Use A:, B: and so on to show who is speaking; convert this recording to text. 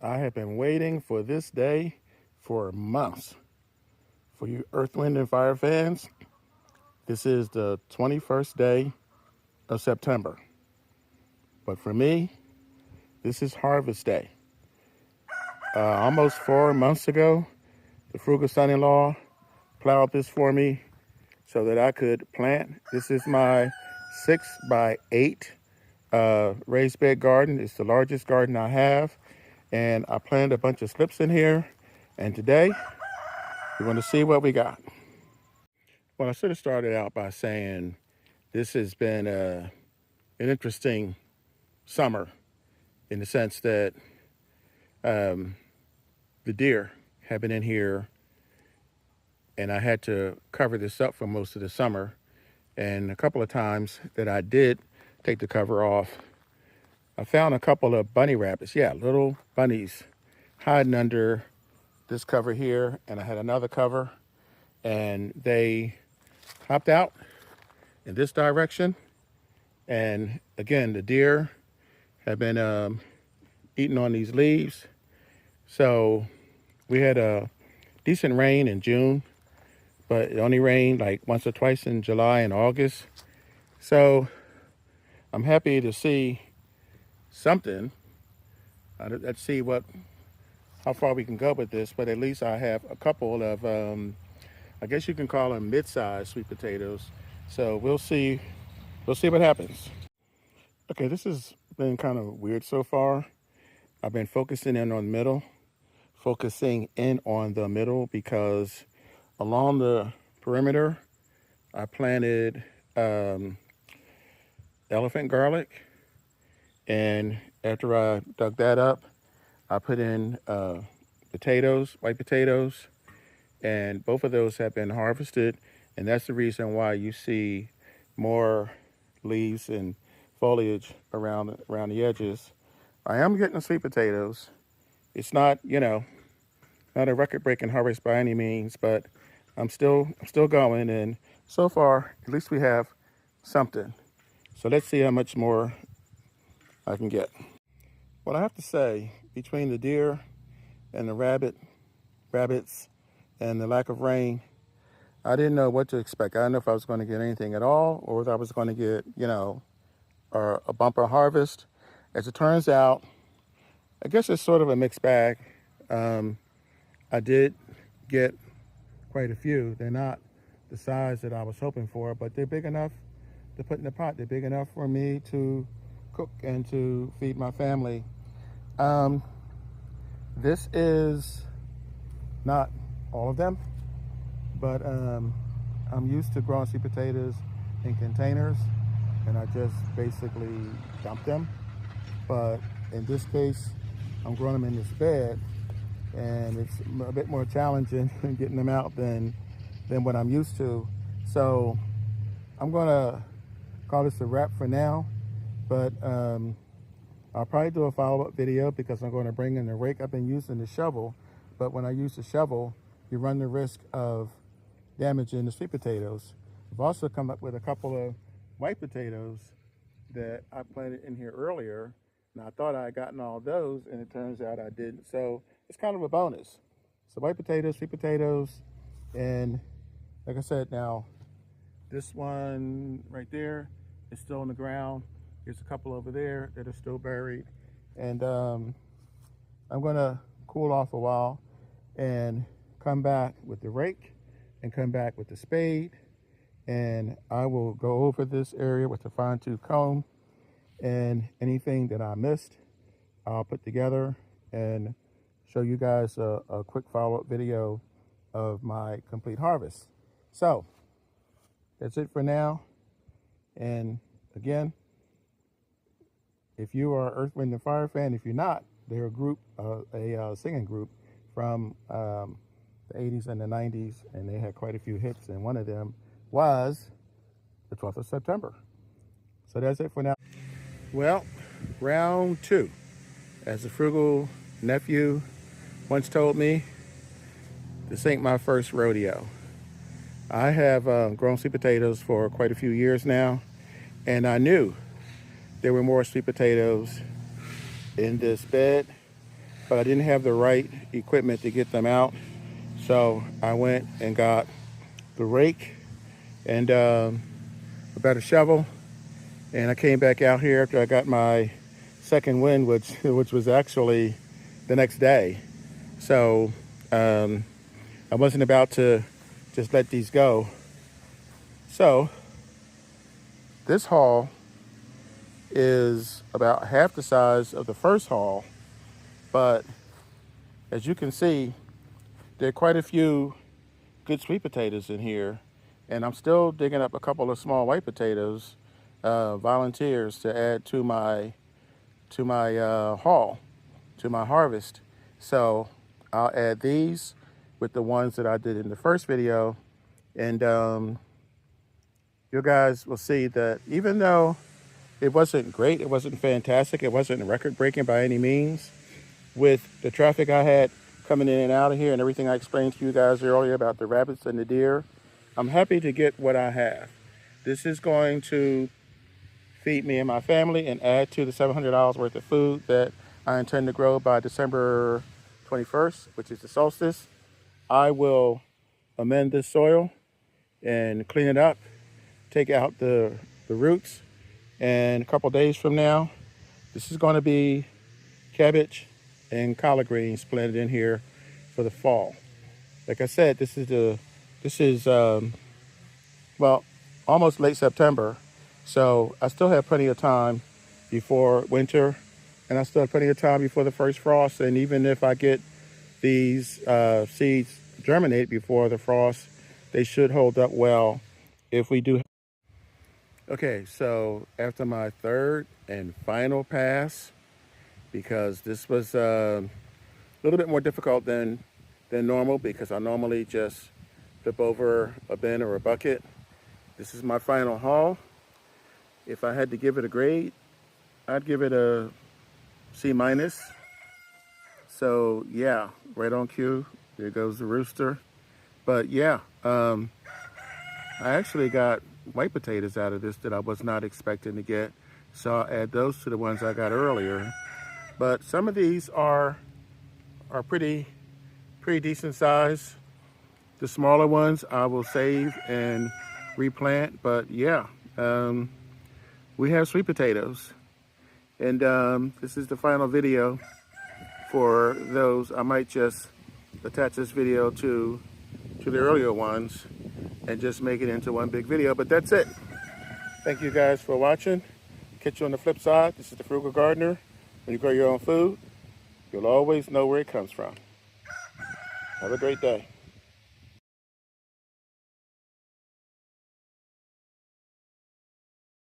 A: I have been waiting for this day for months. For you Earth, Wind, and Fire fans, this is the 21st day of September. But for me, this is harvest day. Almost 4 months ago, the frugal son-in-law plowed this for me so that I could plant. This is my 6x8 raised bed garden. It's the largest garden I have. And I planted a bunch of slips in here. And today, we're going to see what we got. Well, I should have started out by saying this has been an interesting summer in the sense that the deer have been in here and I had to cover this up for most of the summer. And a couple of times that I did take the cover off, I found a couple of bunny rabbits. Yeah, little bunnies hiding under this cover here. And I had another cover and they hopped out in this direction. And again, the deer have been eating on these leaves. So we had a decent rain in June, but it only rained like once or twice in July and August. So I'm happy to see something. Let's see how far we can go with this, but at least I have a couple of, I guess you can call them mid-sized sweet potatoes. So we'll see what happens. Okay, this has been kind of weird so far. I've been focusing in on the middle because along the perimeter, I planted elephant garlic. And after I dug that up, I put in potatoes, white potatoes, and both of those have been harvested. And that's the reason why you see more leaves and foliage around the edges. I am getting sweet potatoes. It's not, not a record-breaking harvest by any means, but I'm still going, and so far, at least we have something. So let's see how much more I can get. Well, I have to say, between the deer and the rabbits and the lack of rain, I didn't know what to expect. I didn't know if I was going to get anything at all or if I was going to get, a bumper harvest. As it turns out, I guess it's sort of a mixed bag. I did get quite a few. They're not the size that I was hoping for, but they're big enough to put in the pot. They're big enough for me to cook and to feed my family. This is not all of them, but I'm used to growing sweet potatoes in containers, and I just basically dump them. But in this case, I'm growing them in this bed, and it's a bit more challenging getting them out than what I'm used to. So I'm gonna call this a wrap for now, but I'll probably do a follow-up video because I'm going to bring in the rake. I've been using the shovel, but when I use the shovel, you run the risk of damaging the sweet potatoes. I've also come up with a couple of white potatoes that I planted in here earlier. And I thought I had gotten all those, and it turns out I didn't. So it's kind of a bonus. So white potatoes, sweet potatoes, and like I said, now this one right there is still in the ground. There's a couple over there that are still buried. And I'm gonna cool off a while and come back with the rake and come back with the spade. And I will go over this area with a fine-tooth comb, and anything that I missed, I'll put together and show you guys a quick follow-up video of my complete harvest. So that's it for now. And again, if you are Earth, Wind, and Fire fan, if you're not, they're a group, a singing group from the 80s and the 90s, and they had quite a few hits, and one of them was the 12th of September. So that's it for now. Well, round two. As the frugal nephew once told me, this ain't my first rodeo. I have grown sweet potatoes for quite a few years now, and I knew there were more sweet potatoes in this bed but I didn't have the right equipment to get them out. So I went and got the rake and about a shovel, and I came back out here after I got my second wind, which was actually the next day. So I wasn't about to just let these go. So this haul is about half the size of the first haul, but as you can see, there are quite a few good sweet potatoes in here, and I'm still digging up a couple of small white potatoes, volunteers to add to my haul, to my harvest. So I'll add these with the ones that I did in the first video, and you guys will see that even though it wasn't great, it wasn't fantastic, it wasn't record-breaking by any means, with the traffic I had coming in and out of here and everything I explained to you guys earlier about the rabbits and the deer, I'm happy to get what I have. This is going to feed me and my family and add to the $700 worth of food that I intend to grow by December 21st, which is the solstice. I will amend this soil and clean it up, take out the roots, and a couple days from now, this is going to be cabbage and collard greens planted in here for the fall. Like I said, this is well, almost late September, so I still have plenty of time before winter, and I still have plenty of time before the first frost. And even if I get these seeds germinate before the frost, they should hold up well if we do. Okay, so after my third and final pass, because this was a little bit more difficult than normal, because I normally just flip over a bin or a bucket. This is my final haul. If I had to give it a grade, I'd give it a C-. So yeah, right on cue. There goes the rooster. But yeah, I actually got white potatoes out of this that I was not expecting to get. So I'll add those to the ones I got earlier. But some of these are pretty decent size. The smaller ones I will save and replant. But yeah, we have sweet potatoes. And this is the final video for those. I might just attach this video to the earlier ones and just make it into one big video. But that's it. Thank you guys for watching. Catch you on the flip side. This is the Frugal Gardener. When you grow your own food, you'll always know where it comes from. Have a great day.